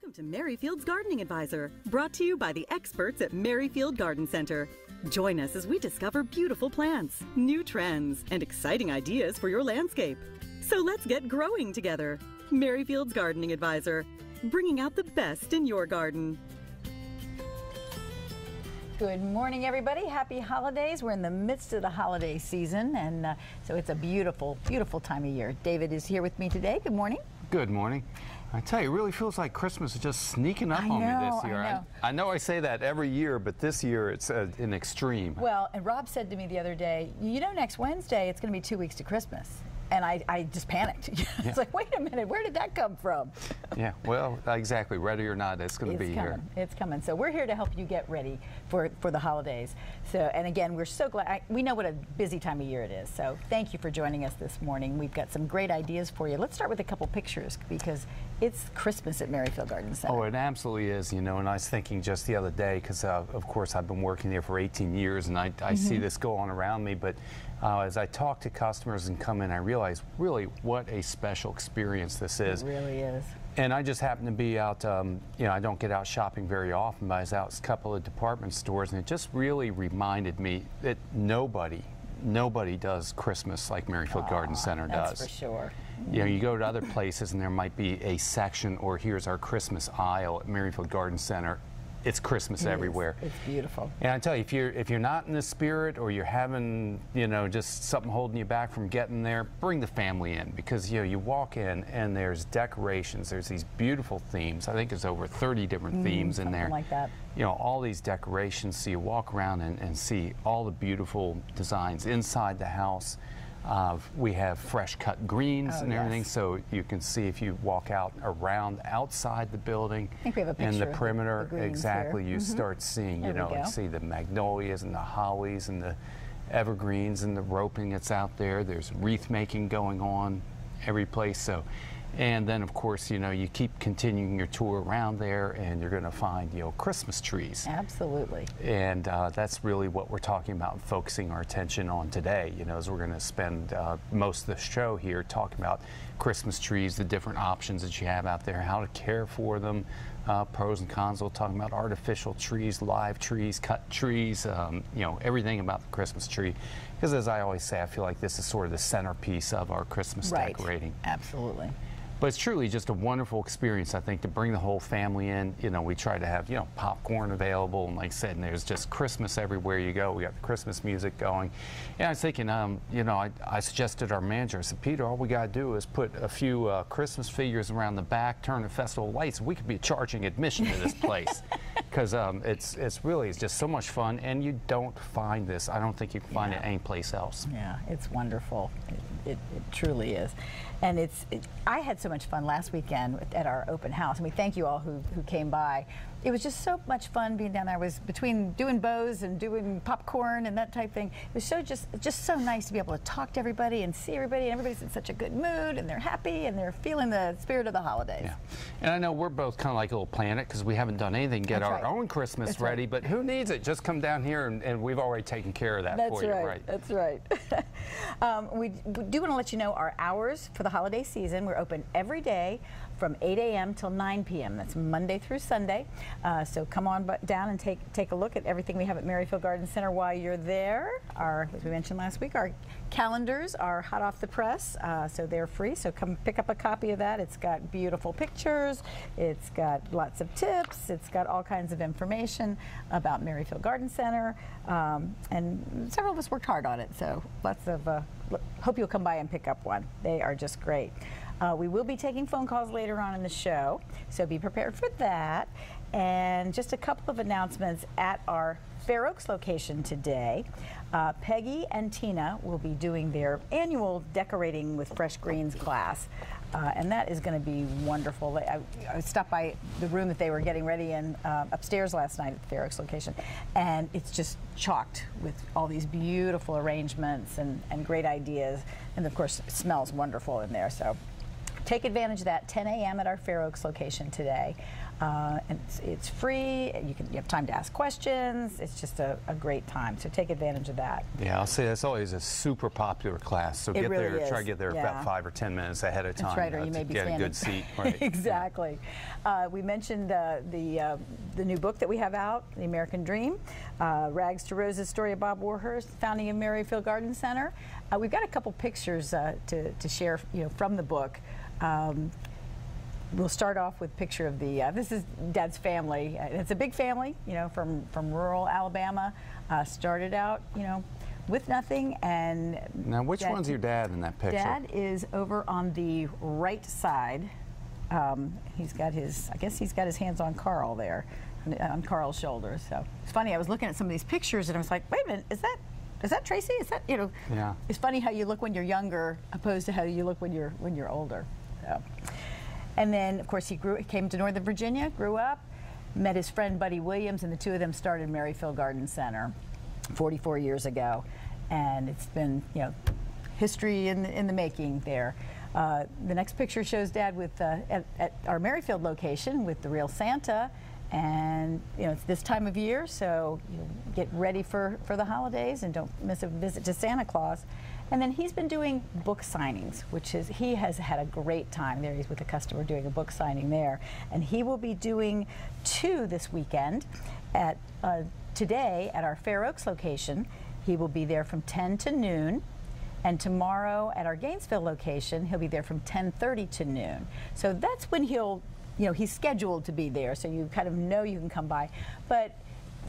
Welcome to Merryfield's Gardening Advisor, brought to you by the experts at Merryfield Garden Center. Join us as we discover beautiful plants, new trends, and exciting ideas for your landscape. So let's get growing together. Merryfield's Gardening Advisor, bringing out the best in your garden. Good morning, everybody. Happy holidays. We're in the midst of the holiday season, and so it's a beautiful, beautiful time of year. David is here with me today. Good morning. Good morning. I tell you, it really feels like Christmas is just sneaking up on me this year. I know I say that every year, but this year it's an extreme. Well, and Rob said to me the other day, you know, next Wednesday it's going to be 2 weeks to Christmas. And I just panicked. It's like, wait a minute, where did that come from? Yeah, well, exactly. Ready or not, it's going to be here. It's coming. So we're here to help you get ready for the holidays. So, and again, we're so glad. We know what a busy time of year it is. So thank you for joining us this morning. We've got some great ideas for you. Let's start with a couple pictures because it's Christmas at Merryfield Garden Center. Oh, it absolutely is. You know, and I was thinking just the other day because, of course, I've been working there for 18 years, and I see this go on around me, but as I talk to customers and come in, I realize really what a special experience this is. It really is. And I just happen to be out, you know, I don't get out shopping very often, but I was out at a couple of department stores, and it just really reminded me that nobody does Christmas like Merryfield Garden Center does. That's for sure. You know, you go to other places and there might be a section, or here's our Christmas aisle at Merryfield Garden Center. It's Christmas everywhere. It's beautiful. And I tell you, if you're not in the spirit, or you're having, you know, just something holding you back from getting there, bring the family in, because you know, you walk in and there's decorations, there's these beautiful themes. I think there's over 30 different themes in there. Like that. You know, all these decorations, so you walk around and see all the beautiful designs inside the house. We have fresh cut greens and everything, so you can see if you walk out around outside the building. I think we have a picture and the perimeter, of the greens exactly, here. you start seeing, you know, you see the magnolias and the hollies and the evergreens and the roping that's out there. There's wreath making going on every place. So. And then, of course, you know, you keep continuing your tour around there, and you're going to find, you know, Christmas trees. Absolutely. And that's really what we're talking about and focusing our attention on today, you know, as we're going to spend most of the show here talking about Christmas trees, the different options that you have out there, how to care for them, pros and cons. We'll talk about artificial trees, live trees, cut trees, you know, everything about the Christmas tree. Because as I always say, I feel like this is sort of the centerpiece of our Christmas decorating. Absolutely. But it's truly just a wonderful experience, I think, to bring the whole family in. You know, we try to have, you know, popcorn available, and like I said, and there's just Christmas everywhere you go. We got the Christmas music going. And I was thinking, you know, I suggested our manager, I said, Peter, all we got to do is put a few Christmas figures around the back, turn the festival lights, and we could be charging admission to this place. Because it's really just so much fun, and you don't find this. I don't think you can find it anyplace else. Yeah, it's wonderful. It truly is. And I had so much fun last weekend at our open house, and we thank you all who came by. It was just so much fun being down there. I was between doing bows and doing popcorn and that type thing. It was so just so nice to be able to talk to everybody and see everybody, and everybody's in such a good mood, and they're happy, and they're feeling the spirit of the holidays. Yeah. And I know we're both kind of like a little planet because we haven't done anything to get our own Christmas ready, but who needs it? Just come down here, and we've already taken care of that for you. That's right. We do want to let you know our hours for the holiday season. We're open every day from 8 a.m. till 9 p.m. That's Monday through Sunday. So come on down and take a look at everything we have at Merryfield Garden Center while you're there. As we mentioned last week, our calendars are hot off the press, so they're free. So come pick up a copy of that. It's got beautiful pictures. It's got lots of tips. It's got all kinds of information about Merryfield Garden Center. And several of us worked hard on it, so lots of hope you'll come by and pick up one. They are just great. We will be taking phone calls later on in the show, so be prepared for that. And just a couple of announcements at our Fair Oaks location today. Peggy and Tina will be doing their annual Decorating with Fresh Greens class. And that is going to be wonderful. I stopped by the room that they were getting ready in upstairs last night at the Fair Oaks location, and it's just chocked with all these beautiful arrangements and great ideas. And of course, it smells wonderful in there. So take advantage of that. 10 a.m. at our Fair Oaks location today. And it's free. You have time to ask questions. It's just a great time. So take advantage of that. Yeah, I'll say that's always a super popular class. So get really there. is. Try to get there about 5 or 10 minutes ahead of time. That's right, or you may be get standing. a good seat. Right. Exactly. We mentioned the new book that we have out, The American Dream, Rags to Roses: Story of Bob Warhurst, founding of Merrifield Garden Center. We've got a couple pictures to share, from the book. We'll start off with a picture of the, this is Dad's family. It's a big family, from rural Alabama. Started out, with nothing. And now, which one's your dad in that picture? Dad is over on the right side. He's got his, I guess he's got his hands on Carl there, on Carl's shoulders. So it's funny, I was looking at some of these pictures and I was like, wait a minute, is that Tracy? Is that, Yeah. It's funny how you look when you're younger opposed to how you look when you're older. So. And then, of course, he came to Northern Virginia, grew up, met his friend Buddy Williams, and the two of them started Merrifield Garden Center 44 years ago. And it's been, history in the making there. The next picture shows Dad with at our Merrifield location with the real Santa. And, it's this time of year, so get ready for the holidays and don't miss a visit to Santa Claus. And then he's been doing book signings, he has had a great time there. He's with a customer doing a book signing there. And he will be doing 2 this weekend. Today at our Fair Oaks location, he will be there from 10 to noon. And tomorrow at our Gainesville location, he'll be there from 10:30 to noon. So that's when he's scheduled to be there, so you kind of know you can come by. But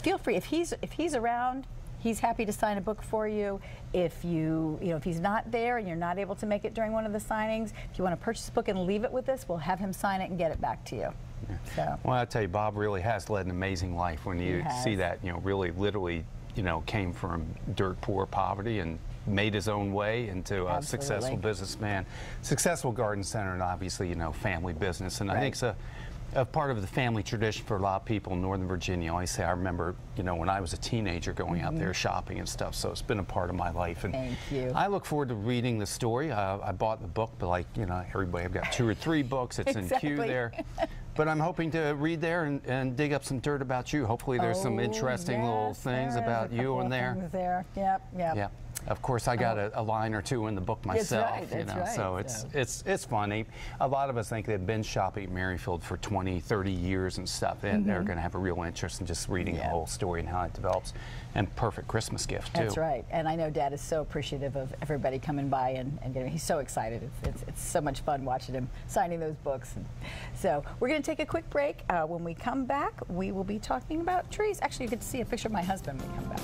feel free, if he's around, he's happy to sign a book for you. If if he's not there and you're not able to make it during one of the signings, if you want to purchase a book and leave it with us, we'll have him sign it and get it back to you. Yeah. So. Well, I tell you, Bob really has led an amazing life. When you see that, really, literally, came from dirt poor poverty and made his own way into a successful businessman, successful garden center, and obviously, family business. And I think it's a part of the family tradition for a lot of people in Northern Virginia. I remember, when I was a teenager going out there shopping and stuff, so it's been a part of my life. And thank you. I look forward to reading the story. I bought the book, but everybody, I've got 2 or 3 books. It's in queue there. But I'm hoping to read there and dig up some dirt about you. Hopefully there's some interesting little things about you in there. There. Yep. Of course, I got a line or 2 in the book myself. That's right. So it's funny. A lot of us think they've been shopping at Merrifield for 20, 30 years and stuff, and they're going to have a real interest in just reading the whole story and how it develops. And perfect Christmas gift too. That's right. And I know Dad is so appreciative of everybody coming by and getting. He's so excited. It's so much fun watching him signing those books. So we're going to take a quick break. When we come back, we will be talking about trees. Actually, you get to see a picture of my husband when we come back.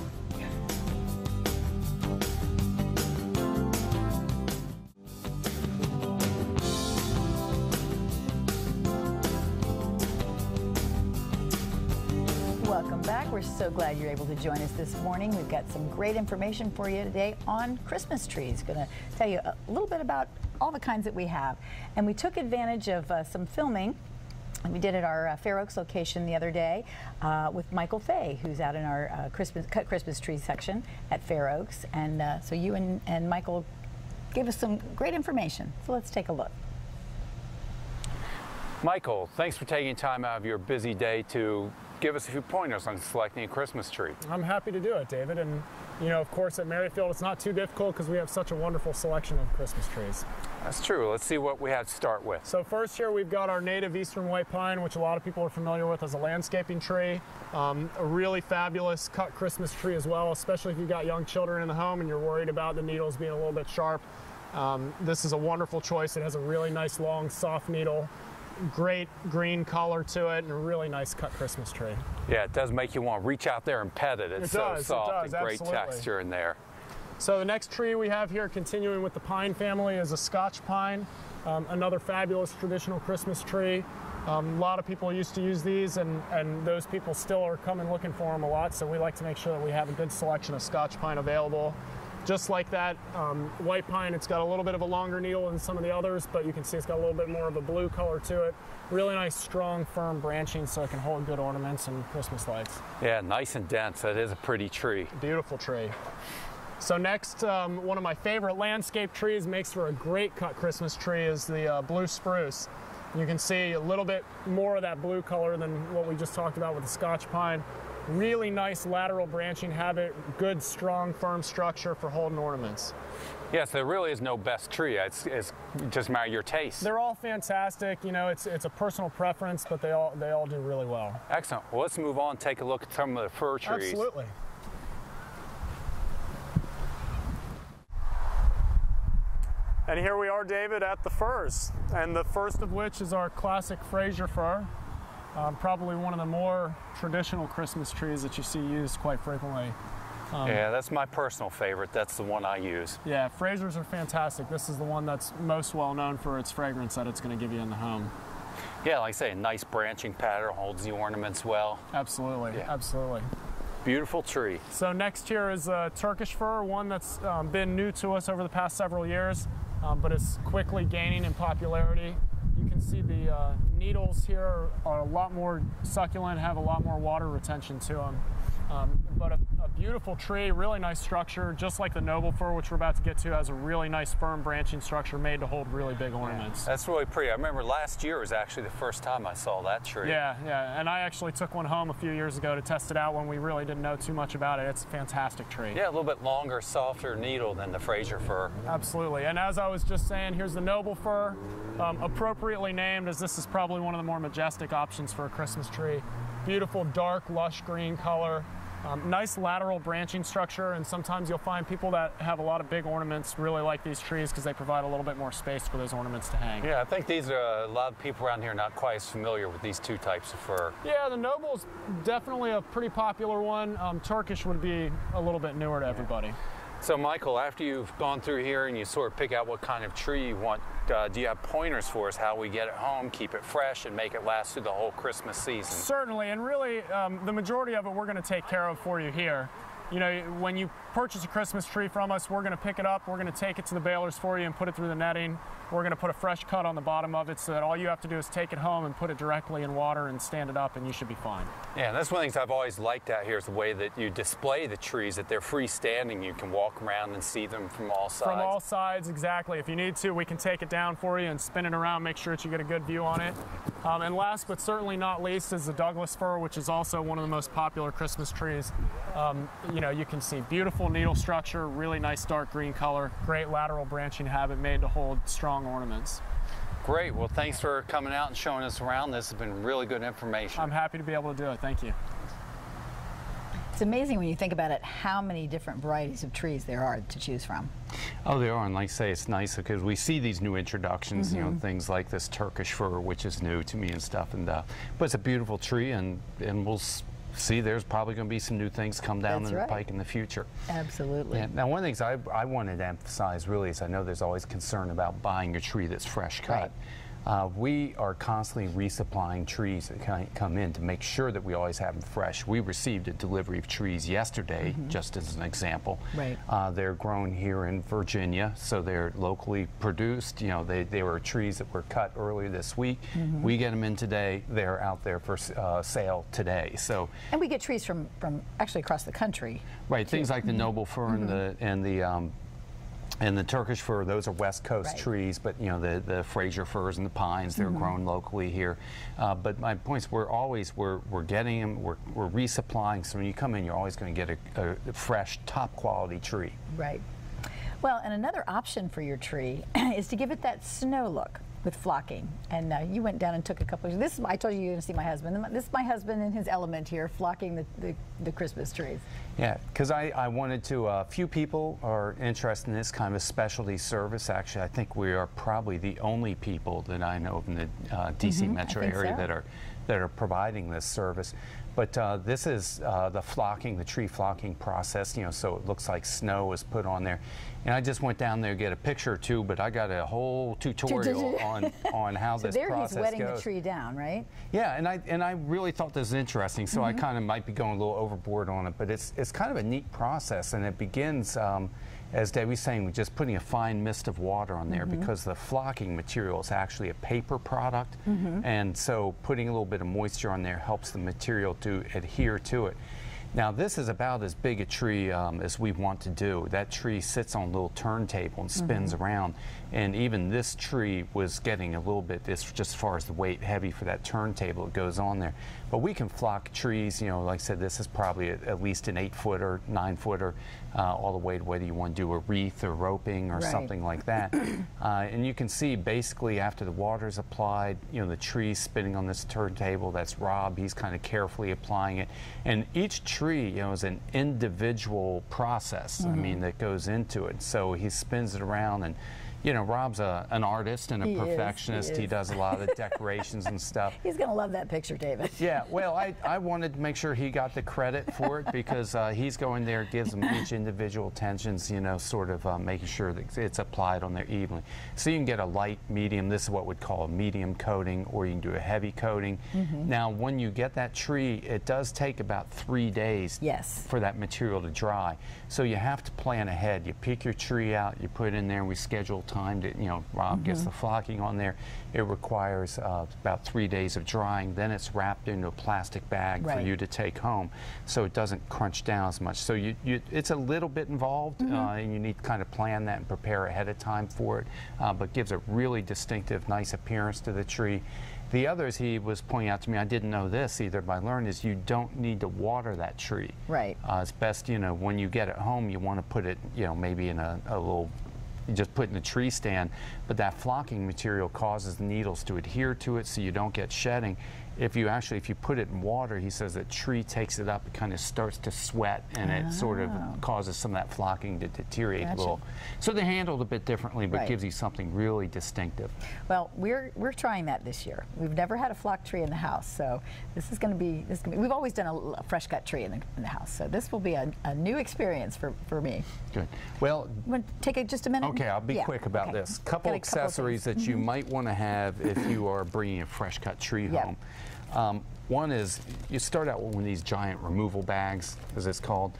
Welcome back. We're so glad you're able to join us this morning. We've got some great information for you today on Christmas trees. Going to tell you a little bit about all the kinds that we have. And we took advantage of some filming we did at our Fair Oaks location the other day with Michael Fay, who's out in our cut Christmas tree section at Fair Oaks. And so you and Michael gave us some great information. So let's take a look. Michael, thanks for taking time out of your busy day to give us a few pointers on selecting a Christmas tree. I'm happy to do it, David. And, of course, at Merrifield, it's not too difficult because we have such a wonderful selection of Christmas trees. That's true. Let's see what we have to start with. So first here, we've got our native eastern white pine, which a lot of people are familiar with as a landscaping tree. A really fabulous cut Christmas tree as well, especially if you've got young children in the home and you're worried about the needles being a little bit sharp. This is a wonderful choice. It has a really nice, long, soft needle. Great green color to it, and a really nice cut Christmas tree. Yeah, it does make you want to reach out there and pet it. It's so soft and great texture in there. So the next tree we have here, continuing with the pine family, is a Scotch pine, another fabulous traditional Christmas tree. A lot of people used to use these, and those people still are coming looking for them a lot, so we like to make sure that we have a good selection of Scotch pine available. Just like that white pine, it's got a little bit of a longer needle than some of the others, but you can see it's got a little bit more of a blue color to it. Really nice, strong, firm branching so it can hold good ornaments and Christmas lights. Yeah, nice and dense. That is a pretty tree. Beautiful tree. So next, one of my favorite landscape trees, makes for a great cut Christmas tree, is the blue spruce. You can see a little bit more of that blue color than what we just talked about with the Scotch pine. Really nice lateral branching habit, good, strong, firm structure for holding ornaments. Yes, there really is no best tree. It's just matter of your taste. They're all fantastic. You know, it's a personal preference, but they all do really well. Excellent. Well, let's move on and take a look at some of the fir trees. Absolutely. And here we are, David, at the firs, and the first of which is our classic Fraser fir. Probably one of the more traditional Christmas trees that you see used quite frequently. Yeah, that's my personal favorite. That's the one I use. Yeah, Frasers are fantastic. This is the one that's most well known for its fragrance that it's going to give you in the home. Yeah, like I say, a nice branching pattern, holds the ornaments well. Absolutely, yeah. Absolutely. Beautiful tree. So next here is a Turkish fir, one that's been new to us over the past several years, but is quickly gaining in popularity. You can see the needles here are a lot more succulent, have a lot more water retention to them. But a beautiful tree, really nice structure, just like the noble fir, which we're about to get to, has a really nice firm branching structure made to hold really big ornaments. Yeah, that's really pretty. I remember last year was actually the first time I saw that tree. Yeah, yeah, and I actually took one home a few years ago to test it out when we really didn't know too much about it. It's a fantastic tree. Yeah, a little bit longer, softer needle than the Fraser fir. Absolutely, and as I was just saying, here's the noble fir, appropriately named, as this is probably one of the more majestic options for a Christmas tree. Beautiful, dark, lush green color. Nice lateral branching structure, and sometimes you'll find people that have a lot of big ornaments really like these trees because they provide a little bit more space for those ornaments to hang. Yeah, I think these are a lot of people around here not quite as familiar with these two types of fir. Yeah, the noble is definitely a pretty popular one. Turkish would be a little bit newer to everybody. So Michael, after you've gone through here and you sort of pick out what kind of tree you want, do you have pointers for us how we get it home, keep it fresh, and make it last through the whole Christmas season? Certainly, and really the majority of it we're going to take care of for you here. You know, when you purchase a Christmas tree from us, we're going to pick it up, we're going to take it to the balers for you and put it through the netting. We're going to put a fresh cut on the bottom of it so that all you have to do is take it home and put it directly in water and stand it up, and you should be fine. Yeah, and that's one of the things I've always liked out here is the way that you display the trees, that they're freestanding. You can walk around and see them from all sides. From all sides, exactly. If you need to, we can take it down for you and spin it around, make sure that you get a good view on it. And last but certainly not least is the Douglas fir, which is also one of the most popular Christmas trees. You know, you can see beautiful needle structure, really nice dark green color, great lateral branching habit made to hold strong ornaments. Great. Well, thanks for coming out and showing us around. This has been really good information. I'm happy to be able to do it. Thank you. It's amazing when you think about it how many different varieties of trees there are to choose from. Oh, there are, and like I say, it's nice because we see these new introductions, you know, things like this Turkish fir, which is new to me and stuff, and but it's a beautiful tree, and we'll see there's probably going to be some new things come down the pike in the future. Absolutely. Yeah. Now, one of the things I wanted to emphasize really is I know there's always concern about buying a tree that's fresh cut. Right. We are constantly resupplying trees that come in to make sure that we always have them fresh. We received a delivery of trees yesterday, just as an example. Right. They're grown here in Virginia, so they're locally produced. You know, they were trees that were cut earlier this week. We get them in today. They're out there for sale today. So. And we get trees from actually across the country. Right. Things like the noble fir and the Turkish fir, those are West Coast trees, but you know the Fraser firs and the pines, they're grown locally here. But my point is, we're getting them, we're resupplying. So when you come in, you're always going to get a fresh, top quality tree. Right. Well, and another option for your tree is to give it that snow look with flocking. And you went down and took a couple of, I told you you're going to see my husband. This is my husband in his element here, flocking the Christmas trees. Yeah, because I wanted to, a few people are interested in this kind of a specialty service. Actually, I think we are probably the only people that I know of in the DC metro area that are providing this service. But this is the flocking, the tree flocking process, you know, so it looks like snow is put on there. And I just went down there to get a picture or two, but I got a whole tutorial on how this process goes. So there he's wetting the tree down, right? Yeah, and I really thought this was interesting, so I kind of might be going a little overboard on it, but it's kind of a neat process, and it begins, as Dave was saying, with just putting a fine mist of water on there because the flocking material is actually a paper product, and so putting a little bit of moisture on there helps the material to adhere to it. Now this is about as big a tree as we want to do. That tree sits on a little turntable and spins around, and even this tree was getting a little bit, just as far as the weight, heavy for that turntable that goes on there. But we can flock trees, you know, like I said, this is probably at least an 8-footer, 9-footer, all the way to whether you want to do a wreath or roping or something like that. And you can see basically after the water's applied, you know, the tree's spinning on this turntable. That's Rob. He's kind of carefully applying it. And each tree, you know, is an individual process, I mean, that goes into it. So he spins it around, and you know, Rob's an artist and a perfectionist. He does a lot of the decorations and stuff. He's going to love that picture, David. Yeah, well, I wanted to make sure he got the credit for it, because he's going there, gives them each individual tensions, you know, sort of making sure that it's applied on there evenly. So you can get a light, medium, this is what we'd call a medium coating, or you can do a heavy coating. Now, when you get that tree, it does take about 3 days for that material to dry. So you have to plan ahead. You pick your tree out, you put it in there, and we schedule time to, you know, Rob gets the flocking on there. It requires about 3 days of drying. Then it's wrapped into a plastic bag for you to take home, so it doesn't crunch down as much. So it's a little bit involved, and you need to kind of plan that and prepare ahead of time for it, but gives a really distinctive, nice appearance to the tree. The others he was pointing out to me, I didn't know this either, but I learned is you don't need to water that tree. Right. It's best, you know, when you get it home, you want to put it, you know, maybe in a little, you just put in a tree stand, but that flocking material causes the needles to adhere to it so you don't get shedding. If you put it in water, he says that tree takes it up, it kind of starts to sweat, and it sort of causes some of that flocking to deteriorate a little. So they handle it a bit differently, but gives you something really distinctive. Well, we're trying that this year. We've never had a flock tree in the house, so this is going to be, we've always done a fresh cut tree in the house, so this will be a new experience for me. Good. Well, you want to take just a minute? Okay, I'll be quick about this. Couple accessories that you might want to have if you are bringing a fresh cut tree home. One is you start out with one of these giant removal bags, as it's called.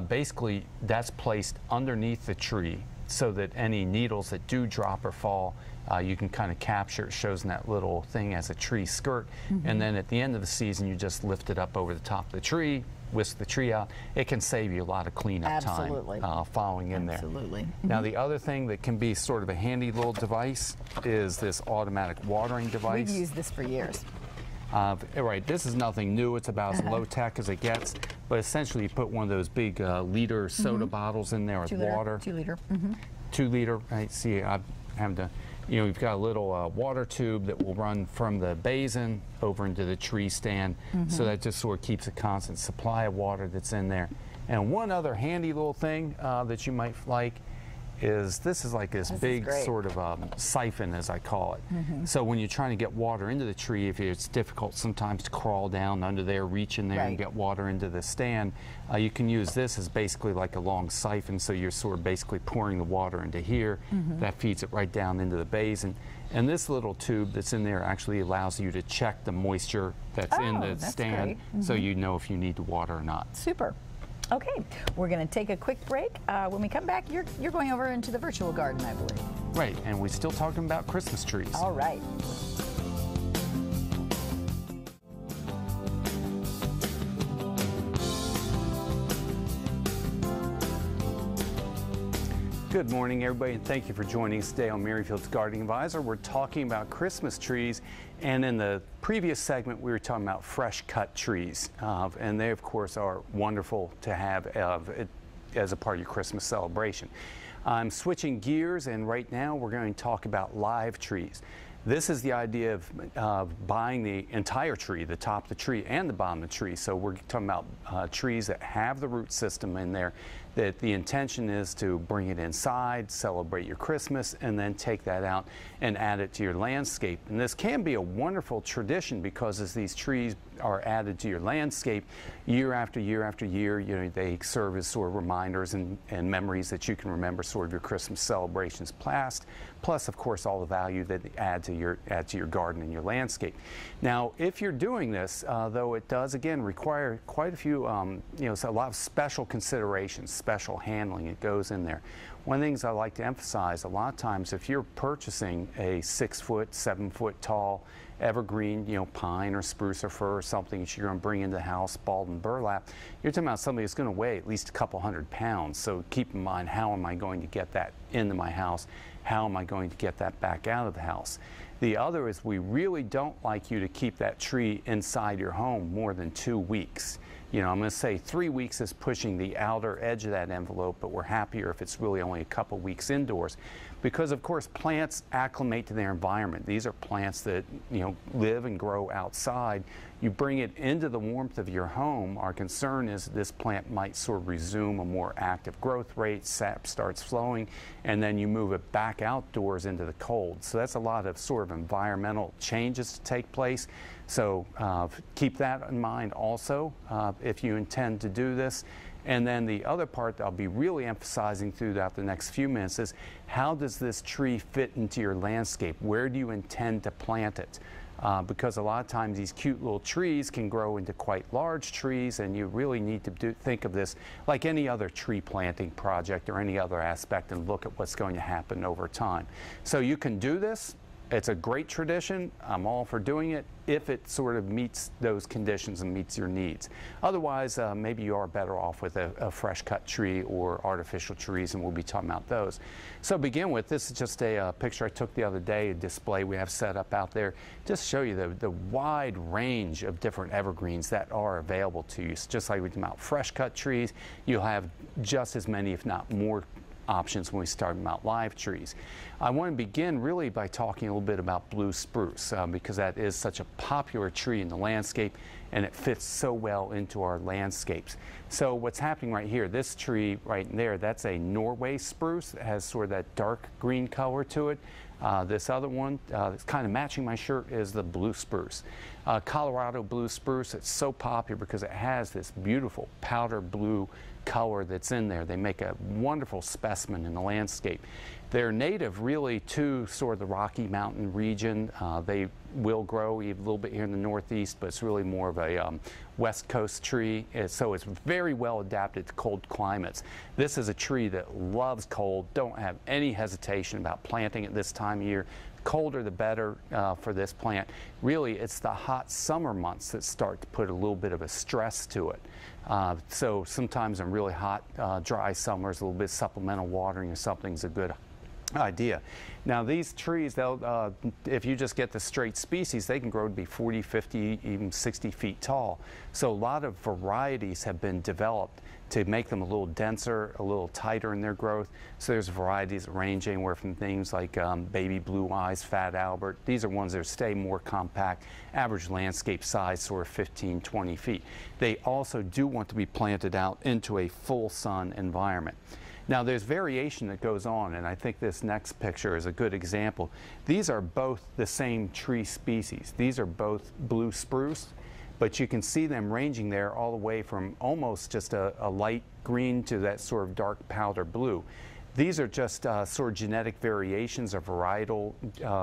Basically, that's placed underneath the tree so that any needles that do drop or fall, you can kind of capture. It shows in that little thing as a tree skirt. And then at the end of the season, you just lift it up over the top of the tree, whisk the tree out. It can save you a lot of cleanup time following in there. Now, the other thing that can be sort of a handy little device is this automatic watering device. We've used this for years. Right, this is nothing new. It's about as low tech as it gets, but essentially you put one of those big liter soda bottles in there with water. 2 liter. 2 liter, right? See, I have to, you know, you've got a little water tube that will run from the basin over into the tree stand, so that just sort of keeps a constant supply of water that's in there. And one other handy little thing that you might like is this is like this big sort of siphon, as I call it. So when you're trying to get water into the tree, if it's difficult sometimes to crawl down under there, reach in there and get water into the stand, you can use this as basically like a long siphon, so you're sort of basically pouring the water into here. That feeds it right down into the basin. And this little tube that's in there actually allows you to check the moisture that's in the stand, so you know if you need to water or not. Super. Okay, we're going to take a quick break. When we come back, you're going over into the virtual garden, I believe. Right, and we're still talking about Christmas trees. All right. Good morning, everybody, and thank you for joining us today on Merrifield's Gardening Advisor. We're talking about Christmas trees, and in the previous segment, we were talking about fresh cut trees, and they, of course, are wonderful to have as a part of your Christmas celebration. I'm switching gears, and right now we're going to talk about live trees. This is the idea of buying the entire tree, the top of the tree and the bottom of the tree. So we're talking about trees that have the root system in there, that the intention is to bring it inside, celebrate your Christmas, and then take that out and add it to your landscape. And this can be a wonderful tradition, because as these trees are added to your landscape year after year after year, you know, they serve as sort of reminders and memories that you can remember sort of your Christmas celebrations past, plus of course all the value that they add to your garden and your landscape. Now, if you're doing this, though, it does again require quite a few, you know, so a lot of special considerations, special handling. It goes in there. One of the things I like to emphasize, a lot of times if you're purchasing a 6-foot, 7-foot tall evergreen, you know, pine or spruce or fir or something that you're going to bring into the house, bald burlap, you're talking about something that's going to weigh at least a couple hundred pounds. So keep in mind, how am I going to get that into my house? How am I going to get that back out of the house? The other is, we really don't like you to keep that tree inside your home more than 2 weeks. You know, I'm going to say 3 weeks is pushing the outer edge of that envelope, but we're happier if it's really only a couple weeks indoors. Because, of course, plants acclimate to their environment. These are plants that, you know, live and grow outside. You bring it into the warmth of your home, our concern is this plant might sort of resume a more active growth rate, sap starts flowing, and then you move it back outdoors into the cold. So that's a lot of sort of environmental changes to take place. So keep that in mind also if you intend to do this. And then the other part that I'll be really emphasizing throughout the next few minutes is, how does this tree fit into your landscape? Where do you intend to plant it? Because a lot of times these cute little trees can grow into quite large trees, and you really need to think of this like any other tree planting project or any other aspect, and look at what's going to happen over time. So you can do this. It's a great tradition. I'm all for doing it if it sort of meets those conditions and meets your needs. Otherwise, maybe you are better off with a fresh cut tree or artificial trees, and we'll be talking about those. So to begin with, this is just a picture I took the other day, a display we have set up out there, just to show you the wide range of different evergreens that are available to you. So just like we talked about fresh cut trees, you'll have just as many, if not more, options when we start about live trees. I want to begin really by talking a little bit about blue spruce because that is such a popular tree in the landscape, and it fits so well into our landscapes. So what's happening right here, this tree right there, that's a Norway spruce. It has sort of that dark green color to it. This other one that's kind of matching my shirt is the blue spruce. Colorado blue spruce, it's so popular because it has this beautiful powder blue color that's in there. They make a wonderful specimen in the landscape. They're native really to sort of the Rocky Mountain region. They will grow a little bit here in the Northeast, but it's really more of a West Coast tree. So it's very well adapted to cold climates. This is a tree that loves cold. Don't have any hesitation about planting it this time of year. Colder the better for this plant. Really, it's the hot summer months that start to put a little bit of a stress to it. So sometimes in really hot, dry summers, a little bit of supplemental watering or something is a good idea. Now these trees, they'll, if you just get the straight species, they can grow to be 40, 50, even 60 feet tall. So a lot of varieties have been developed to make them a little denser, a little tighter in their growth. So there's varieties that range anywhere from things like baby blue eyes, fat Albert. These are ones that stay more compact, average landscape size, sort of 15, 20 feet. They also do want to be planted out into a full sun environment. Now there's variation that goes on, and I think this next picture is a good example. These are both the same tree species. These are both blue spruce, but you can see them ranging there all the way from almost just a light green to that sort of dark powder blue. These are just sort of genetic variations or varietal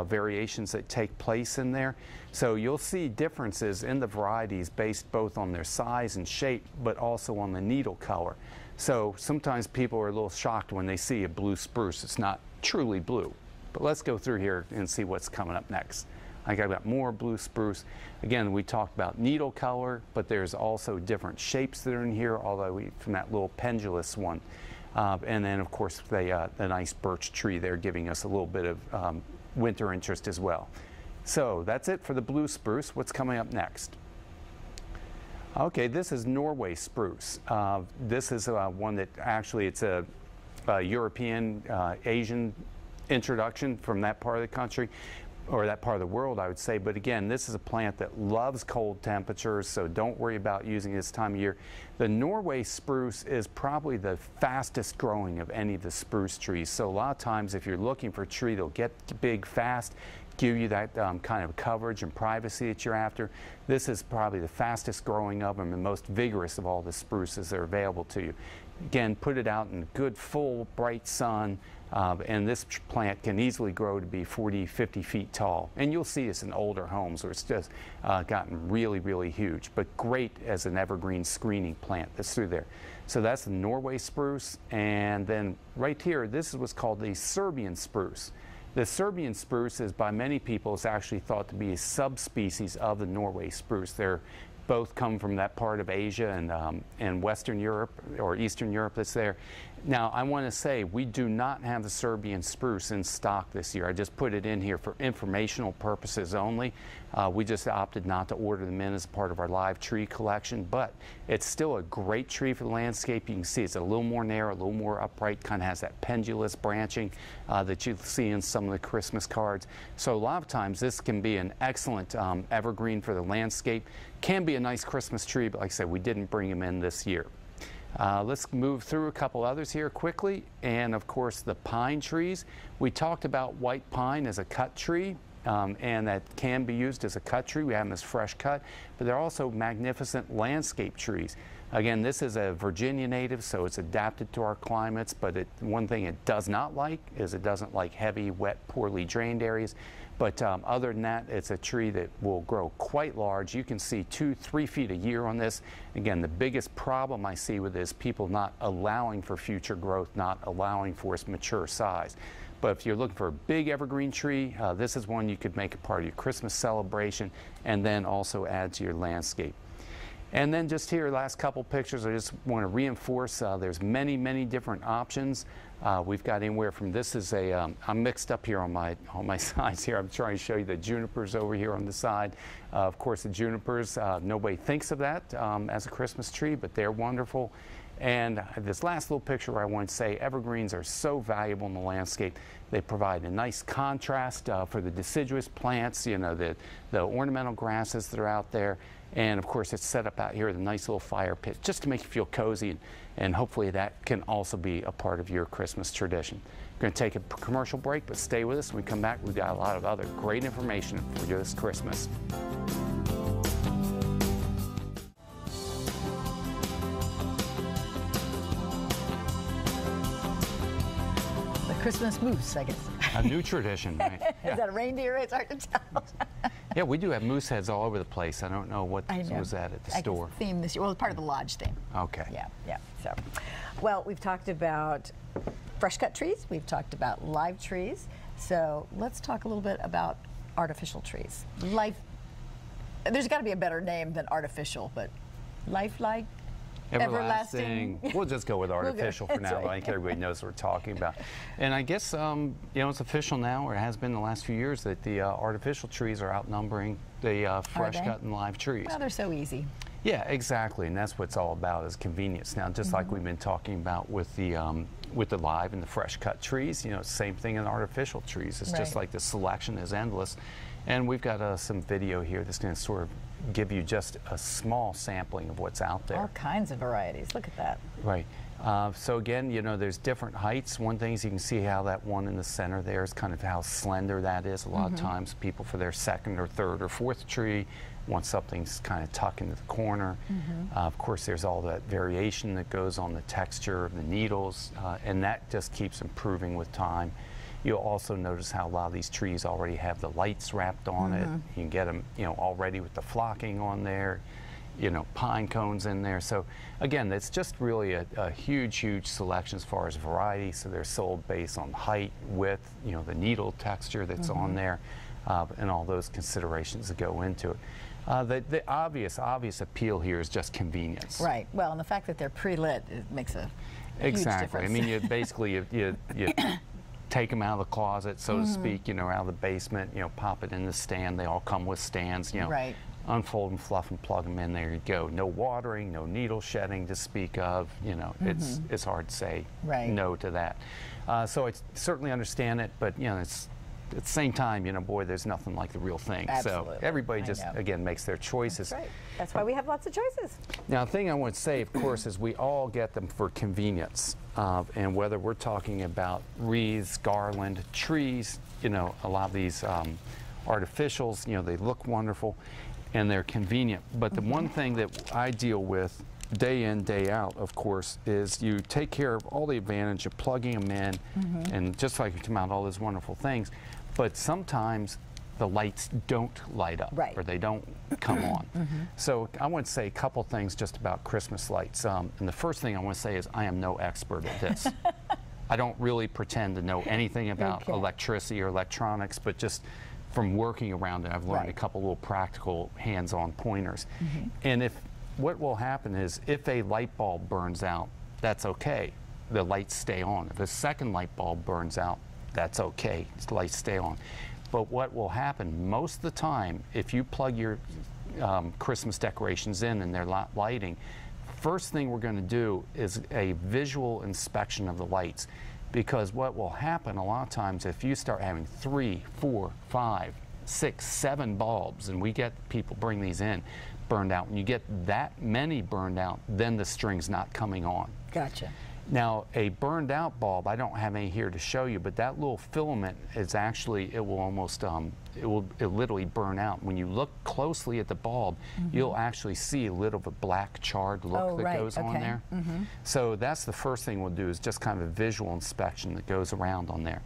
variations that take place in there. So you'll see differences in the varieties based both on their size and shape, but also on the needle color. So sometimes people are a little shocked when they see a blue spruce. It's not truly blue. But let's go through here and see what's coming up next. I got more blue spruce. Again, we talked about needle color, but there's also different shapes that are in here, although from that little pendulous one. And then, of course, the nice birch tree there giving us a little bit of winter interest as well. So that's it for the blue spruce. What's coming up next? Okay, this is Norway spruce. This is one that actually it's a European, Asian introduction from that part of the country, or that part of the world, I would say. But again, this is a plant that loves cold temperatures, so don't worry about using it this time of year. The Norway spruce is probably the fastest growing of any of the spruce trees. So a lot of times if you're looking for a tree that'll get big fast, give you that kind of coverage and privacy that you're after, this is probably the fastest growing of them and most vigorous of all the spruces that are available to you. Again, put it out in good, full, bright sun, and this plant can easily grow to be 40, 50 feet tall. And you'll see this in older homes where it's just gotten really, really huge, but great as an evergreen screening plant that's through there. So that's the Norway spruce, and then right here, this is what's called the Serbian spruce. The Serbian spruce is, by many people, is actually thought to be a subspecies of the Norway spruce. They're both come from that part of Asia and Western Europe or Eastern Europe that's there. Now, I want to say we do not have the Serbian spruce in stock this year. I just put it in here for informational purposes only. We just opted not to order them in as part of our live tree collection, but it's still a great tree for the landscape. You can see it's a little more narrow, a little more upright, kind of has that pendulous branching that you see in some of the Christmas cards. So a lot of times this can be an excellent evergreen for the landscape. Can be a nice Christmas tree, but like I said, we didn't bring them in this year. Let's move through a couple others here quickly, and of course the pine trees. We talked about white pine as a cut tree, and that can be used as a cut tree. We have them as fresh cut, but they're also magnificent landscape trees. Again, this is a Virginia native, so it's adapted to our climates, but one thing it does not like is it doesn't like heavy, wet, poorly drained areas. But other than that, it's a tree that will grow quite large. You can see 2-3 feet a year on this. Again, the biggest problem I see with this, people not allowing for future growth, not allowing for its mature size. But if you're looking for a big evergreen tree, this is one you could make a part of your Christmas celebration and then also add to your landscape. And then just here, last couple pictures, I just want to reinforce there's many, many different options. We've got anywhere from this is a, I'm mixed up here on my sides here. I'm trying to show you the junipers over here on the side. Of course, the junipers, nobody thinks of that as a Christmas tree, but they're wonderful. And this last little picture where I want to say evergreens are so valuable in the landscape. They provide a nice contrast for the deciduous plants, you know, the ornamental grasses that are out there. And of course, it's set up out here with a nice little fire pit just to make you feel cozy, and hopefully that can also be a part of your Christmas tradition. We're going to take a commercial break, but stay with us. When we come back, we've got a lot of other great information for you this Christmas. Christmas moose, I guess. A new tradition, right? Is that a reindeer? It's hard to tell. Yeah, we do have moose heads all over the place. I don't know what was that at the store. Theme this year. Well, it's part of the lodge theme. Okay. Yeah. So, well, we've talked about fresh cut trees. We've talked about live trees. So let's talk a little bit about artificial trees. There's got to be a better name than artificial, but lifelike. Everlasting. We'll just go with artificial for now. Right. I think everybody knows what we're talking about. And I guess, you know, it's official now, or it has been the last few years, that the artificial trees are outnumbering the fresh cut and live trees. Well, they're so easy. Yeah, exactly. And that's what it's all about, is convenience. Now, just like we've been talking about with the live and the fresh cut trees, you know, same thing in artificial trees. It's just like the selection is endless. And we've got some video here that's going to sort of give you just a small sampling of what's out there. All kinds of varieties. Look at that. Right. So again, you know, there's different heights. One thing is you can see how that one in the center there is kind of how slender that is. A lot of times people for their second or third or fourth tree want something kind of tucked into the corner. Of course, there's all that variation that goes on the texture of the needles, and that just keeps improving with time. You'll also notice how a lot of these trees already have the lights wrapped on it. You can get them, you know, already with the flocking on there, you know, pine cones in there. So again, it's just really a huge, huge selection as far as variety. So they're sold based on height, width, you know, the needle texture that's on there, and all those considerations that go into it. The obvious appeal here is just convenience. Right. Well, and the fact that they're pre-lit, it makes a huge difference. I mean, you basically you take them out of the closet, so to speak, you know, out of the basement, you know, pop it in the stand. They all come with stands, you know, unfold and fluff and plug them in. There you go. No watering, no needle shedding to speak of. You know, it's hard to say no to that. So I certainly understand it, but you know, it's at the same time, you know, boy, there's nothing like the real thing. Absolutely. So everybody just again makes their choices. That's right. That's why we have lots of choices. Now, the thing I want to say, of course, is we all get them for convenience. And whether we're talking about wreaths, garland, trees, you know, a lot of these artificials, you know, they look wonderful and they're convenient. But the one thing that I deal with day in, day out, of course, is you take care of all the advantage of plugging them in, and just like you talk about all those wonderful things, but sometimes the lights don't light up, or they don't come on. So I want to say a couple things just about Christmas lights. And the first thing I want to say is I am no expert at this. I don't really pretend to know anything about electricity or electronics, but just from working around it, I've learned a couple little practical hands-on pointers. And what will happen is if a light bulb burns out, that's okay. The lights stay on. If a second light bulb burns out, that's okay. The lights stay on. But what will happen most of the time, if you plug your Christmas decorations in and they're lighting, first thing we're going to do is a visual inspection of the lights. Because what will happen a lot of times, if you start having 3, 4, 5, 6, 7 bulbs, and we get people bring these in, burned out, when you get that many burned out, then the string's not coming on. Gotcha. Now, a burned out bulb, I don't have any here to show you, but that little filament is actually, it will almost, it'll literally burn out. When you look closely at the bulb, you'll actually see a little of a black charred look that goes on there. So that's the first thing we'll do, is just kind of a visual inspection that goes around on there.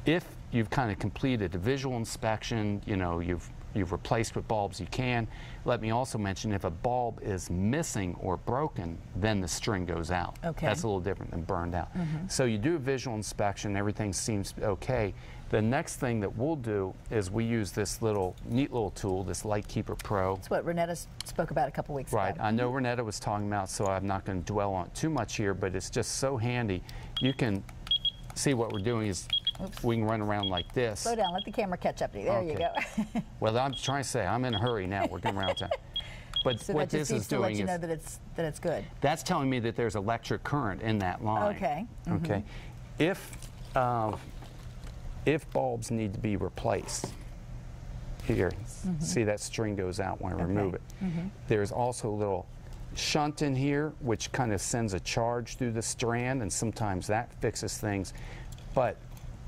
If you've kind of completed a visual inspection, you know, you've replaced what bulbs you can. Let me also mention, if a bulb is missing or broken, then the string goes out. That's a little different than burned out. So you do a visual inspection, everything seems okay. The next thing that we'll do is we use this neat little tool, this Light Keeper Pro. That's what Renetta spoke about a couple weeks ago. Right, I know Renetta was talking about, so I'm not going to dwell on it too much here, but it's just so handy. You can see what we're doing is we can run around like this. Slow down, let the camera catch up to you. There you go. Well, I'm trying to say, I'm in a hurry now. We're going around time. But so what this is doing is to let you know that it's good. That's telling me that there's electric current in that line. Okay. Okay. If bulbs need to be replaced, here, see that string goes out when I remove it. There's also a little shunt in here, which kind of sends a charge through the strand, and sometimes that fixes things. But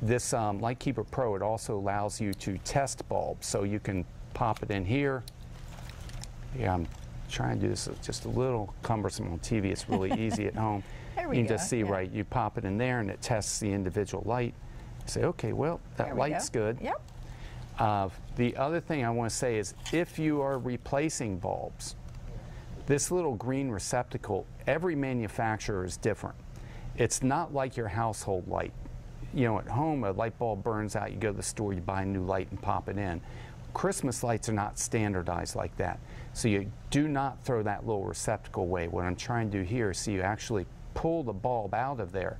this Light Keeper Pro, it also allows you to test bulbs. So you can pop it in here. Yeah, I'm trying to do this. It's just a little cumbersome on TV. It's really easy at home. There we you go. can just see, right, you pop it in there and it tests the individual light. You say, okay, well, that light's good. Yep. The other thing I want to say is, if you are replacing bulbs, this little green receptacle, every manufacturer is different. It's not like your household light. You know, at home, a light bulb burns out, you go to the store, you buy a new light and pop it in. Christmas lights are not standardized like that. So you do not throw that little receptacle away. What I'm trying to do here is see you actually pull the bulb out of there,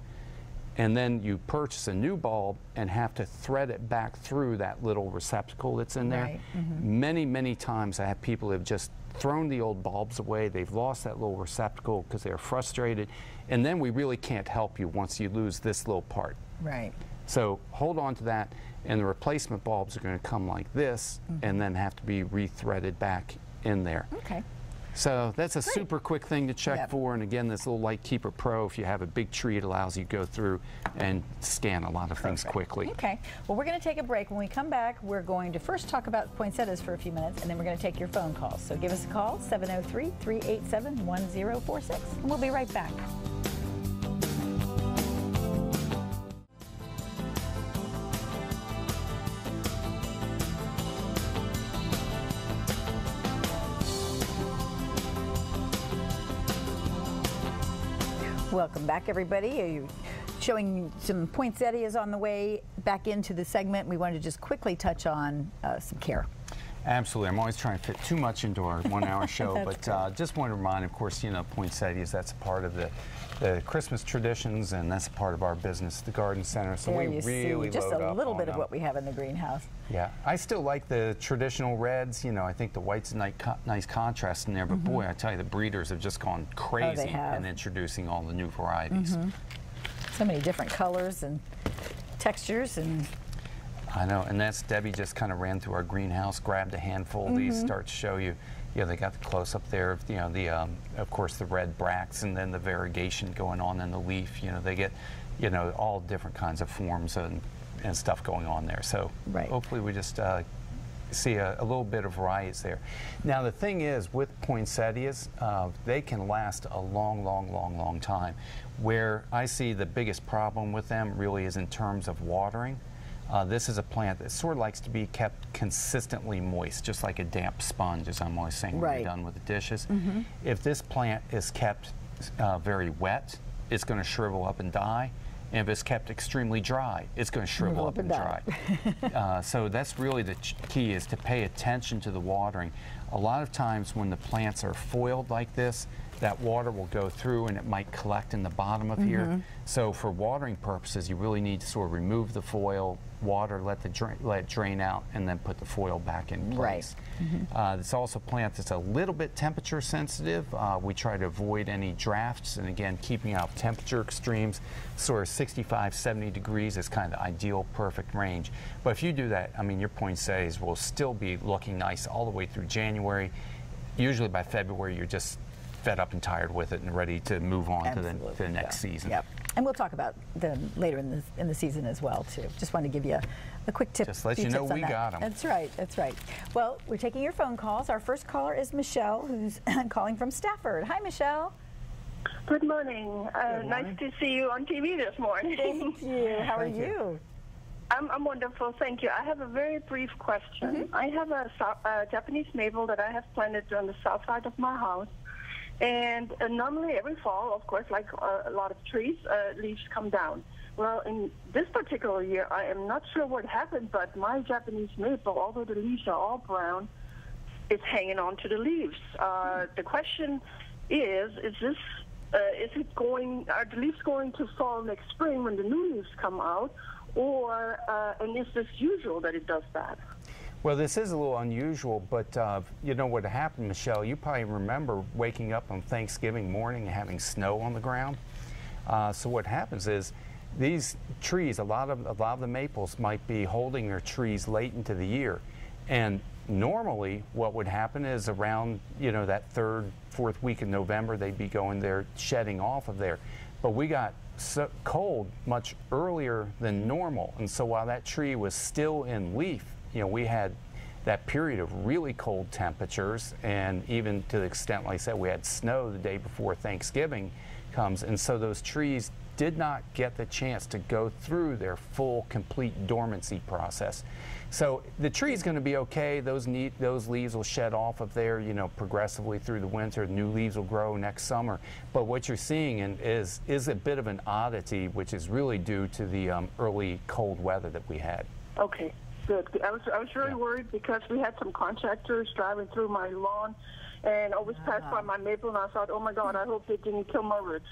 and then you purchase a new bulb and have to thread it back through that little receptacle that's in there. Many, many times I have people who have just thrown the old bulbs away. They've lost that little receptacle because they're frustrated. And then we really can't help you once you lose this little part. Right. So hold on to that, and the replacement bulbs are going to come like this and then have to be rethreaded back in there. Okay. So that's a super quick thing to check for. And again, this little Light Keeper Pro, if you have a big tree, it allows you to go through and scan a lot of things quickly. Okay. Well, we're going to take a break. When we come back, we're going to first talk about poinsettias for a few minutes, and then we're going to take your phone calls. So give us a call, 703-387-1046, and we'll be right back. Welcome back, everybody. Showing some poinsettias on the way back into the segment. We wanted to just quickly touch on some care. Absolutely. I'm always trying to fit too much into our 1 hour show, but just want to remind, of course, you know, poinsettias, that's a part of the Christmas traditions, and that's a part of our business, the garden center. So there we really load just a little bit of them. what we have in the greenhouse. Yeah, I still like the traditional reds. You know, I think the white's a nice contrast in there, but boy, I tell you, the breeders have just gone crazy in introducing all the new varieties. So many different colors and textures. And I know, and that's Debbie just kind of ran through our greenhouse, grabbed a handful of these, start to show you. Yeah, they got the close-up there of, you know, the, of course, the red bracts, and then the variegation going on in the leaf. You know, they get, you know, all different kinds of forms and stuff going on there. So hopefully we just see a little bit of varieties there. Now, the thing is, with poinsettias, they can last a long time. Where I see the biggest problem with them really is in terms of watering. This is a plant that sort of likes to be kept consistently moist, just like a damp sponge, as I'm always saying when you're done with the dishes. If this plant is kept very wet, it's going to shrivel up and die. And if it's kept extremely dry, it's going to shrivel up and dry. So that's really the key, is to pay attention to the watering. A lot of times when the plants are foiled like this, that water will go through and it might collect in the bottom of here. So for watering purposes, you really need to sort of remove the foil, water, let it drain out, and then put the foil back in place. It's also a plant that's a little bit temperature sensitive. We try to avoid any drafts, and again, keeping out temperature extremes. Sort of 65, 70 degrees is kind of the ideal, perfect range. But if you do that, I mean, your poinsettias will still be looking nice all the way through January. Usually by February, you're just fed up and tired with it and ready to move on to the next season. Yep. And we'll talk about them later in the season as well too. Just want to give you a quick tip. Just let you know we got them. That's right. That's right. Well, we're taking your phone calls. Our first caller is Michelle, who's calling from Stafford. Hi, Michelle. Good morning. Nice to see you on TV this morning. Thank you. How are you? I'm wonderful, thank you. I have a very brief question. I have a Japanese maple that I have planted on the south side of my house. And normally every fall, of course, like a lot of trees, leaves come down. Well, in this particular year, I am not sure what happened, but my Japanese maple, although the leaves are all brown, is hanging on to the leaves. The question is this, are the leaves going to fall next spring when the new leaves come out, or, and is this usual that it does that? Well, this is a little unusual, but you know what happened, Michelle? You probably remember waking up on Thanksgiving morning and having snow on the ground. So what happens is these trees, a lot of the maples might be holding their trees late into the year, and normally what would happen is around that 3rd, 4th week in November they'd be going there, shedding off of there. But we got so cold much earlier than normal, and so while that tree was still in leaf, we had that period of really cold temperatures, and even to the extent, like I said, we had snow the day before Thanksgiving comes, and so those trees did not get the chance to go through their full, complete dormancy process. So the tree is going to be okay. Those leaves will shed off of there, progressively through the winter. New leaves will grow next summer. But what you're seeing is a bit of an oddity, which is really due to the early cold weather that we had. Okay. Good. I was really worried because we had some contractors driving through my lawn and always passed by my maple, and I thought, oh my God, I hope they didn't kill my roots.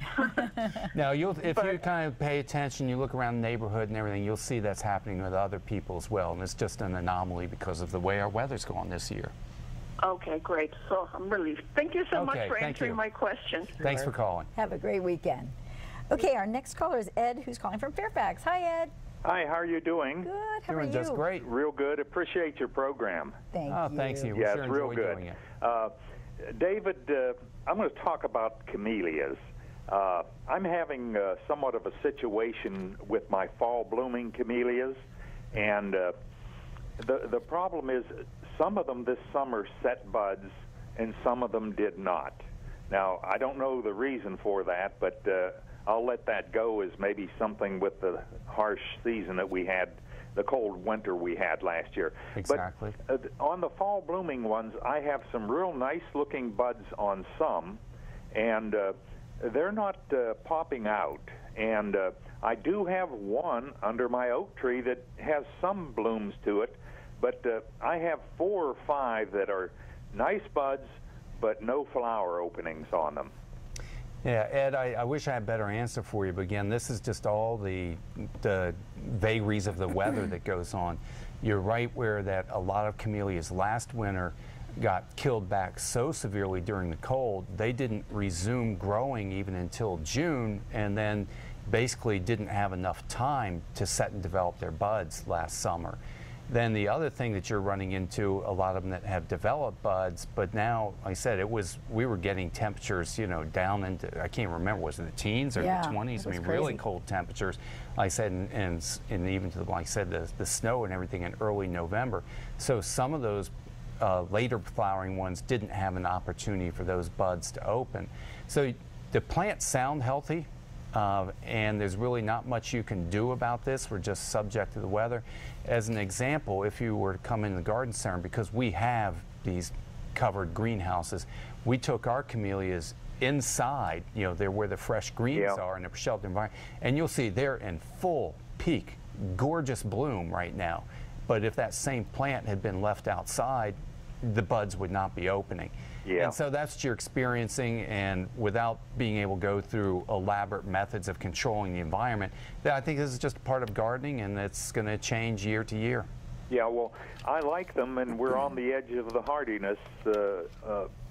Now, if you kind of pay attention, you look around the neighborhood and everything, you'll see that's happening with other people as well, and it's just an anomaly because of the way our weather's going this year. Okay, great. So I'm relieved. Thank you so much for answering my question. Thanks for calling. Have a great weekend. Okay, our next caller is Ed, who's calling from Fairfax. Hi, Ed. Hi, how are you doing? Good. How are you? Doing just great. Real good. Appreciate your program. Thank you. Thanks you. Yeah, sure it's real good. Doing it. David, I'm going to talk about camellias. I'm having somewhat of a situation with my fall blooming camellias, and the problem is some of them this summer set buds and some of them did not. Now, I don't know the reason for that, but I'll let that go as maybe something with the harsh season that we had, the cold winter we had last year. Exactly. But on the fall blooming ones, I have some real nice looking buds on some, and they're not popping out. And I do have one under my oak tree that has some blooms to it, but I have 4 or 5 that are nice buds but no flower openings on them. Yeah, Ed, I wish I had a better answer for you, but again, this is just all the vagaries of the weather that goes on. You're right where that a lot of camellias last winter got killed back so severely during the cold, they didn't resume growing even until June, and then basically didn't have enough time to set and develop their buds last summer. Then the other thing that you're running into, a lot of them that have developed buds, but now, like I said, we were getting temperatures, down into, I can't remember, was it the teens or the 20s? I mean, really cold temperatures, like I said, and even to the, like I said, the snow and everything in early November. So some of those later flowering ones didn't have an opportunity for those buds to open. So the plants sound healthy. And there's really not much you can do about this. We're just subject to the weather. As an example, if you were to come in the garden center, because we have these covered greenhouses, we took our camellias inside, you know, they're where the fresh greens are in a sheltered environment, and you'll see they're in full peak, gorgeous bloom right now. But if that same plant had been left outside, the buds would not be opening. Yeah. And so that's what you're experiencing, and without being able to go through elaborate methods of controlling the environment, I think this is just part of gardening, and it's going to change year to year. Yeah, well, I like them, and we're on the edge of the hardiness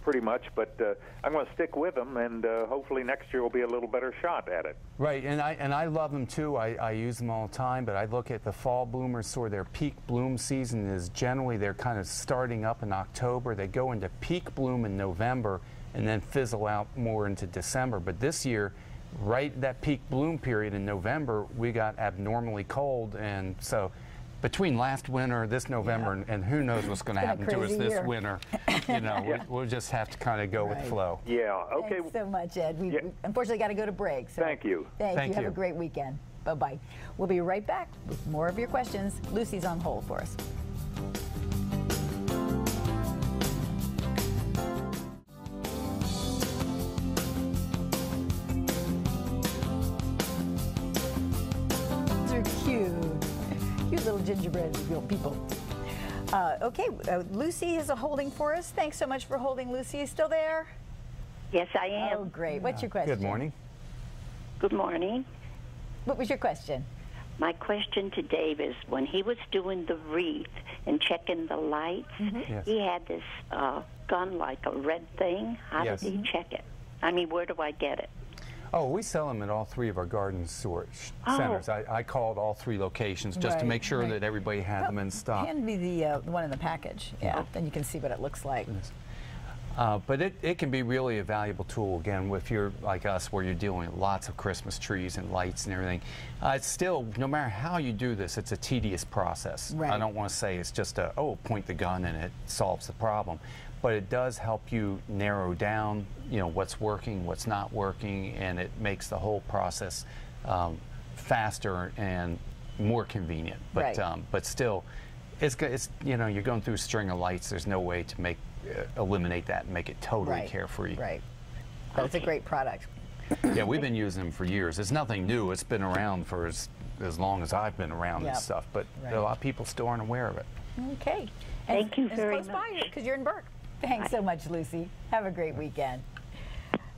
pretty much, but I'm going to stick with them, and hopefully next year will be a little better shot at it. Right, and I love them too. I use them all the time, but I look at the fall bloomers, so their peak bloom season is generally they're kind of starting up in October. They go into peak bloom in November and then fizzle out more into December. But this year, right that peak bloom period in November, we got abnormally cold, and so between last winter, this November, and who knows what's going to happen to us this winter, you know, we'll just have to kind of go with the flow. Yeah, okay. Thanks so much, Ed. We unfortunately got to go to break. So thank you. Thank you. Have a great weekend. Bye-bye. We'll be right back with more of your questions. Lucy's on hold for us. These are cute. Cute little gingerbread people. Okay, Lucy is holding for us. Thanks so much for holding, Lucy. You still there? Yes, I am. Oh, great. What's your question? Good morning. Good morning. What was your question? My question to Dave is, when he was doing the wreath and checking the lights, he had this gun like a red thing. How did he check it? I mean, where do I get it? Oh, we sell them at all three of our garden storage centers. I called all three locations just to make sure that everybody had them in stock. Hand me the one in the package. Yeah, then you can see what it looks like. But it can be really a valuable tool, again, if you're like us, where you're dealing with lots of Christmas trees and lights and everything. It's still, no matter how you do this, it's a tedious process. Right. I don't want to say it's just a, oh, point the gun and it solves the problem. But it does help you narrow down, you know, what's working, what's not working, and it makes the whole process faster and more convenient. But but still, it's you know, you're going through a string of lights. There's no way to make eliminate that and make it totally carefree. Right. But it's a great product. Yeah, we've been using them for years. It's nothing new. It's been around for as long as I've been around and stuff. But a lot of people still aren't aware of it. Okay. Thank you very much. It's close by because you're in Burke. Thanks so much, Lucy. Have a great weekend.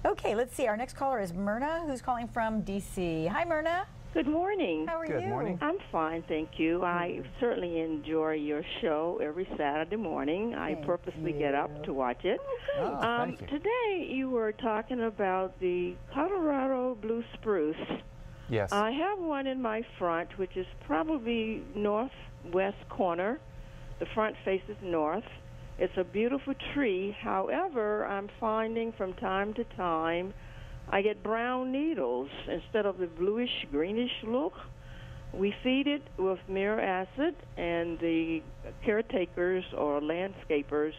Okay, let's see. Our next caller is Myrna, who's calling from D.C. Hi, Myrna. Good morning. How are you? Good morning. I'm fine, thank you. I certainly enjoy your show every Saturday morning. I purposely get up to watch it. Oh, thank you. Today you were talking about the Colorado blue spruce. Yes. I have one in my front, which is probably northwest corner. The front faces north. It's a beautiful tree. However, I'm finding from time to time I get brown needles instead of the bluish, greenish look. We feed it with mirror acid, and the caretakers or landscapers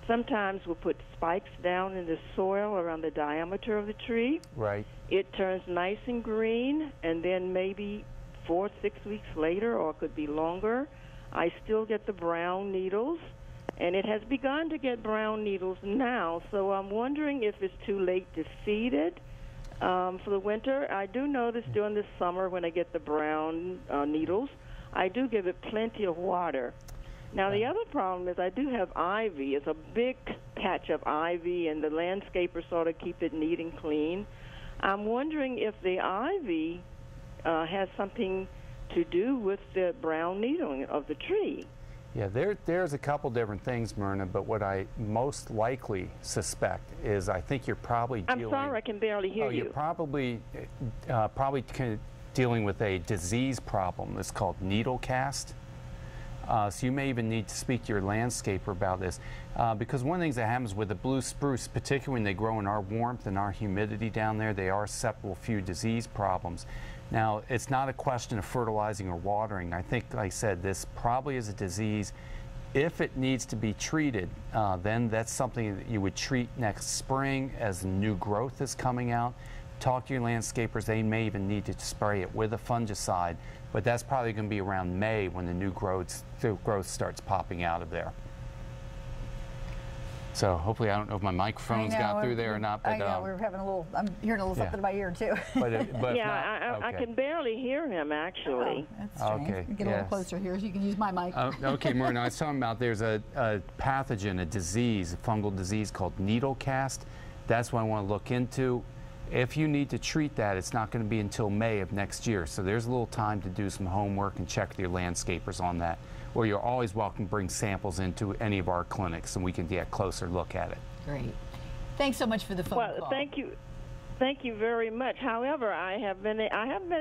sometimes will put spikes down in the soil around the diameter of the tree. Right. It turns nice and green, and then maybe 4 to 6 weeks later, or it could be longer, I still get the brown needles. And it has begun to get brown needles now, so I'm wondering if it's too late to feed it for the winter. I do notice during the summer when I get the brown needles, I do give it plenty of water. Now, the other problem is I do have ivy. It's a big patch of ivy, and the landscapers sort of keep it neat and clean. I'm wondering if the ivy has something to do with the brown needling of the tree. Yeah, there's a couple different things, Myrna, but what I most likely suspect is I think you're probably dealing... I'm sorry, I can barely hear you. You're probably dealing with a disease problem that's called needle cast. So you may even need to speak to your landscaper about this, because one of the things that happens with the blue spruce, particularly when they grow in our warmth and our humidity down there, they are susceptible to a few disease problems. Now, it's not a question of fertilizing or watering. I think, like I said, this probably is a disease. If it needs to be treated, then that's something that you would treat next spring as new growth is coming out. Talk to your landscapers. They may even need to spray it with a fungicide, but that's probably going to be around May when the new growth starts popping out of there. So hopefully, I don't know if my microphone's got through there or not. But, I know, we're having a little, I'm hearing a little something in my ear too. But yeah, I can barely hear him actually. Oh, that's strange. Okay, Get a little closer here so you can use my mic. Okay, Maureen, I was talking about there's a pathogen, a disease, a fungal disease called needle cast. That's what I want to look into. If you need to treat that, it's not going to be until May of next year. So there's a little time to do some homework and check with your landscapers on that. Or you're always welcome to bring samples into any of our clinics and we can get a closer look at it. Great. Thanks so much for the phone call. Well, thank you. Thank you very much. However, I haven't been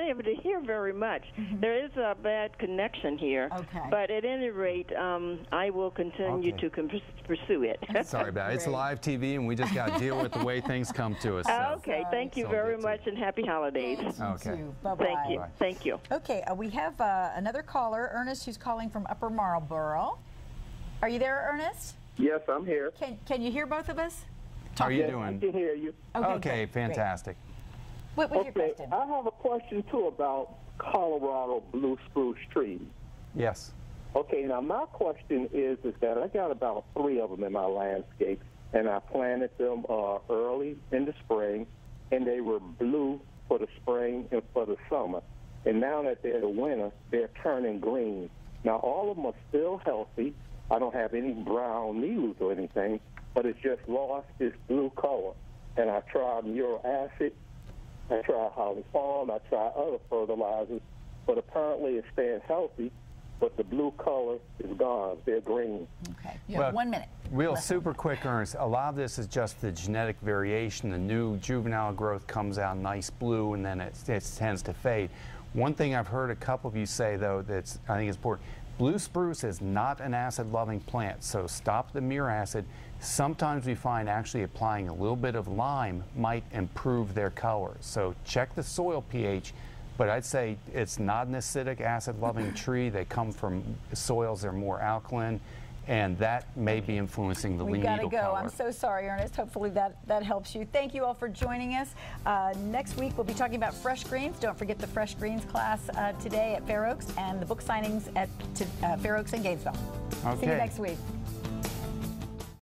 able to hear very much. There is a bad connection here. Okay. But at any rate, I will continue to pursue it. Sorry about it. It's live TV, and we just got to deal with the way things come to us. So. Okay. Thank you very much, and happy holidays. Okay. Bye-bye. Thank you. Thank you. Okay. We have another caller, Ernest, who's calling from Upper Marlboro. Are you there, Ernest? Yes, I'm here. Can you hear both of us? How are you Yes, doing? I can hear you. Okay, fantastic. What was your question? I have a question, too, about Colorado blue spruce trees. Yes. Okay, now my question is that I got about 3 of them in my landscape, and I planted them early in the spring, and they were blue for the spring and for the summer. And now that they're the winter, they're turning green. Now, all of them are still healthy. I don't have any brown needles or anything, but it's just lost its blue color. And I tried uric acid, I tried Holly-Farm, I tried other fertilizers, but apparently it's staying healthy, but the blue color is gone. They're green. Okay, you have 1 minute. Real super quick, Ernest. A lot of this is just the genetic variation. The new juvenile growth comes out nice blue, and then it tends to fade. One thing I've heard a couple of you say, though, that's I think is important, blue spruce is not an acid-loving plant, so stop the muric acid. Sometimes we find actually applying a little bit of lime might improve their color. So check the soil pH, but I'd say it's not an acidic, acid-loving tree. They come from soils that are more alkaline, and that may be influencing the needle color. We've got to go. I'm so sorry, Ernest. Hopefully that helps you. Thank you all for joining us. Next week, we'll be talking about fresh greens. Don't forget the fresh greens class today at Fair Oaks and the book signings at Fair Oaks and Gainesville. Okay. See you next week.